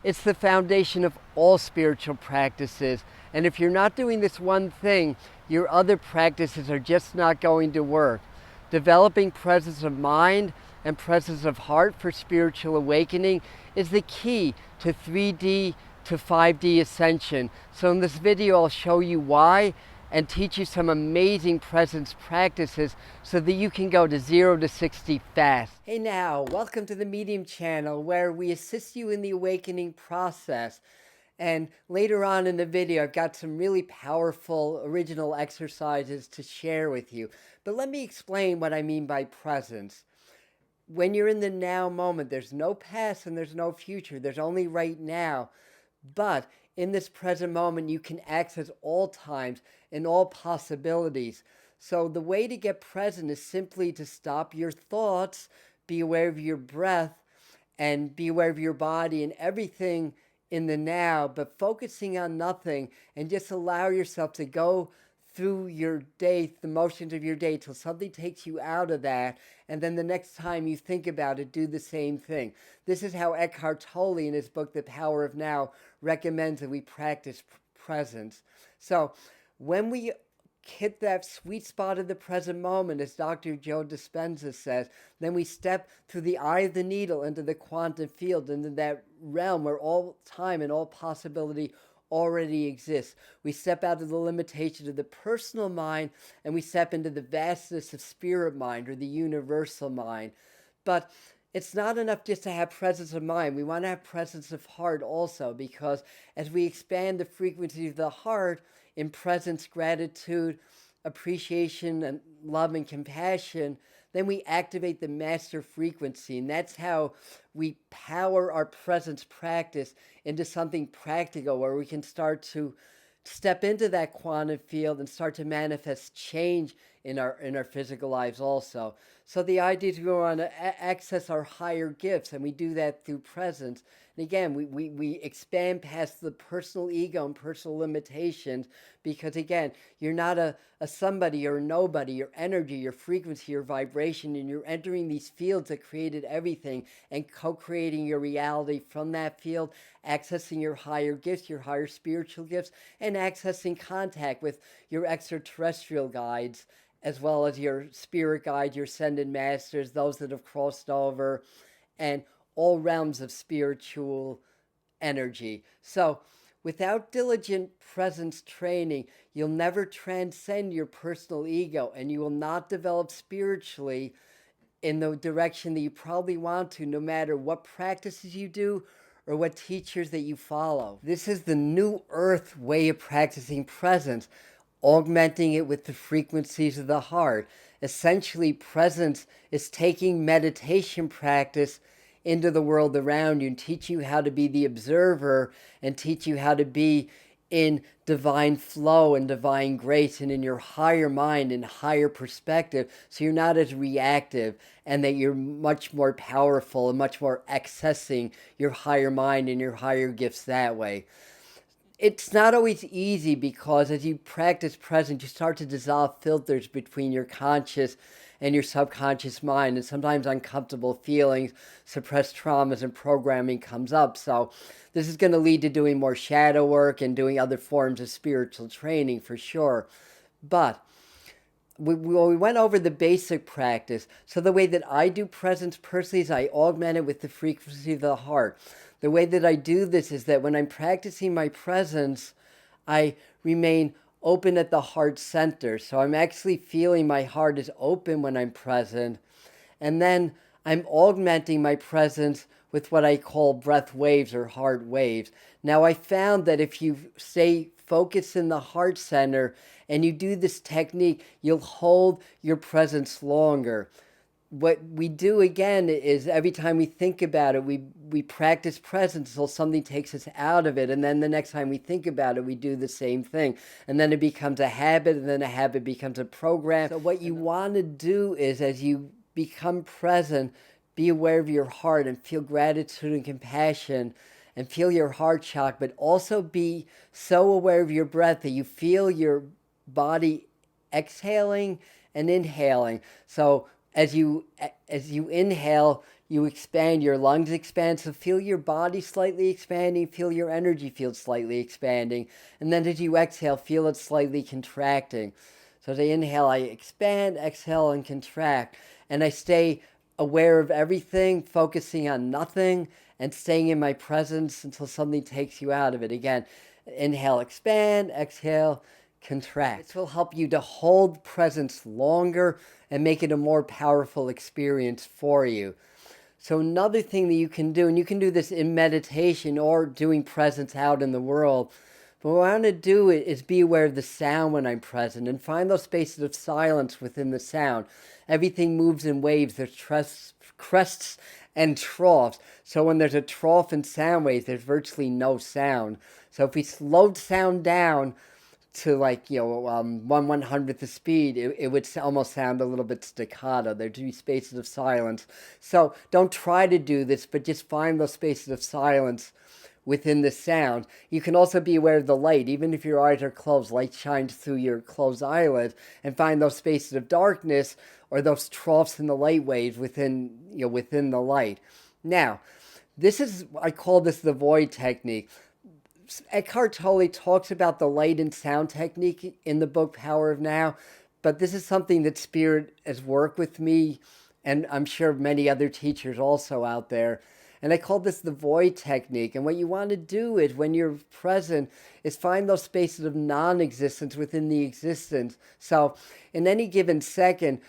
It's the foundation of all spiritual practices. And if you're not doing this one thing, your other practices are just not going to work. Developing presence of mind and presence of heart for spiritual awakening is the key to 3D to 5D ascension. So in this video, I'll show you why and teach you some amazing presence practices so that you can go to 0 to 60 fast. Hey now, welcome to the Medium channel where we assist you in the awakening process. And later on in the video, I've got some really powerful original exercises to share with you. But let me explain what I mean by presence. When you're in the now moment, there's no past and there's no future. There's only right now. But in this present moment, you can access all times and all possibilities. So the way to get present is simply to stop your thoughts, be aware of your breath, and be aware of your body and everything in the now, but focusing on nothing and just allow yourself to go through your day, the motions of your day, till something takes you out of that. And then the next time you think about it, do the same thing. This is how Eckhart Tolle, in his book, The Power of Now, recommends that we practice presence. So when we hit that sweet spot of the present moment, as Dr. Joe Dispenza says, then we step through the eye of the needle into the quantum field, into that realm where all time and all possibility already exists. We step out of the limitations of the personal mind and we step into the vastness of spirit mind or the universal mind. But it's not enough just to have presence of mind. We want to have presence of heart also, because as we expand the frequency of the heart in presence, gratitude, appreciation, and love and compassion, then we activate the master frequency. And that's how we power our presence practice into something practical where we can start to step into that quantum field and start to manifest change in our physical lives also. So the idea is we want to access our higher gifts, and we do that through presence. And again, we expand past the personal ego and personal limitations, because again, you're not a somebody or a nobody. Your energy, your frequency, your vibration, and you're entering these fields that created everything and co-creating your reality from that field, accessing your higher gifts, your higher spiritual gifts, and accessing contact with your extraterrestrial guides, as well as your spirit guide, your ascended masters, those that have crossed over, and all realms of spiritual energy. So without diligent presence training, you'll never transcend your personal ego, and you will not develop spiritually in the direction that you probably want to, no matter what practices you do or what teachers that you follow. This is the new earth way of practicing presence, augmenting it with the frequencies of the heart. Essentially, presence is taking meditation practice into the world around you and teach you how to be the observer and teach you how to be in divine flow and divine grace and in your higher mind and higher perspective, so you're not as reactive, and that you're much more powerful and much more accessing your higher mind and your higher gifts that way. It's not always easy, because as you practice presence, you start to dissolve filters between your conscious and your subconscious mind, and sometimes uncomfortable feelings, suppressed traumas, and programming comes up. So this is going to lead to doing more shadow work and doing other forms of spiritual training for sure. But we went over the basic practice. So the way that I do presence personally is I augment it with the frequency of the heart. The way that I do this is that when I'm practicing my presence, I remain open at the heart center. So I'm actually feeling my heart is open when I'm present. And then I'm augmenting my presence with what I call breath waves or heart waves. Now, I found that if you stay focused in the heart center and you do this technique, you'll hold your presence longer. What we do again is every time we think about it, we practice presence until something takes us out of it. And then the next time we think about it, we do the same thing. And then it becomes a habit, and then a habit becomes a program. So what you want to do is, as you become present, be aware of your heart and feel gratitude and compassion and feel your heart shock, but also be so aware of your breath that you feel your body exhaling and inhaling. So as you inhale, you expand, your lungs expand. So feel your body slightly expanding, feel your energy field slightly expanding. And then as you exhale, feel it slightly contracting. So as I inhale, I expand, exhale, and contract. And I stay aware of everything, focusing on nothing, and staying in my presence until something takes you out of it. Again, inhale, expand, exhale, contract. This will help you to hold presence longer and make it a more powerful experience for you. So another thing that you can do, and you can do this in meditation or doing presence out in the world, but what I want to do is be aware of the sound when I'm present and find those spaces of silence within the sound. Everything moves in waves. There's crests and troughs. So when there's a trough in sound waves, there's virtually no sound. So if we slowed sound down to like, 1/100th the speed, it would almost sound a little bit staccato. There'd be spaces of silence. So don't try to do this, but just find those spaces of silence within the sound. You can also be aware of the light. Even if your eyes are closed, light shines through your closed eyelids, and find those spaces of darkness or those troughs in the light waves within the light. Now, I call this the void technique. Eckhart Tolle talks about the light and sound technique in the book Power of Now, but this is something that Spirit has worked with me, and I'm sure many other teachers also out there. And I call this the void technique. And what you want to do is, when you're present, is find those spaces of non-existence within the existence. So in any given second,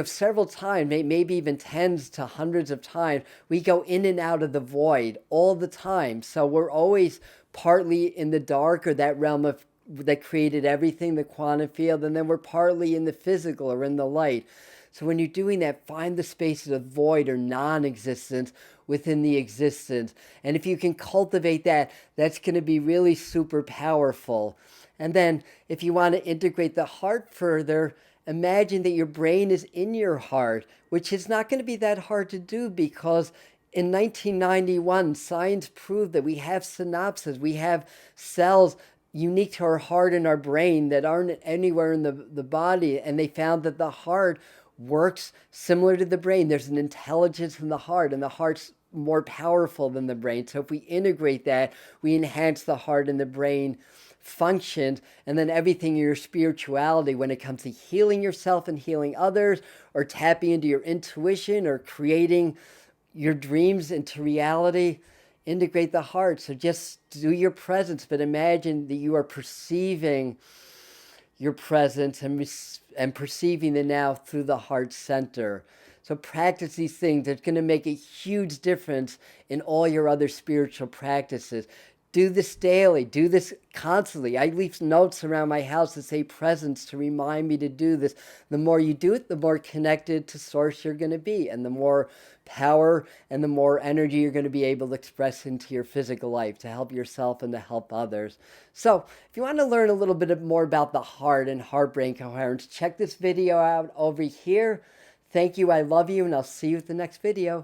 several times, maybe even tens to hundreds of times, we go in and out of the void all the time. So we're always partly in the dark, or that realm of that created everything, the quantum field, and then we're partly in the physical or in the light. So when you're doing that, find the spaces of void or non-existence within the existence. And if you can cultivate that, that's going to be really super powerful. And then if you want to integrate the heart further, imagine that your brain is in your heart, which is not going to be that hard to do, because in 1991, science proved that we have synapses. We have cells unique to our heart and our brain that aren't anywhere in the body. And they found that the heart works similar to the brain. There's an intelligence in the heart, and the heart's more powerful than the brain. So if we integrate that, we enhance the heart and the brain functions, and then everything in your spirituality, when it comes to healing yourself and healing others, or tapping into your intuition, or creating your dreams into reality, integrate the heart. So just do your presence, but imagine that you are perceiving your presence and perceiving the now through the heart center. So practice these things. It's going to make a huge difference in all your other spiritual practices. Do this daily. Do this constantly. I leave notes around my house that say presence to remind me to do this. The more you do it, the more connected to Source you're going to be, and the more power and the more energy you're going to be able to express into your physical life to help yourself and to help others. So if you want to learn a little bit more about the heart and heart-brain coherence, check this video out over here. Thank you. I love you, and I'll see you at the next video.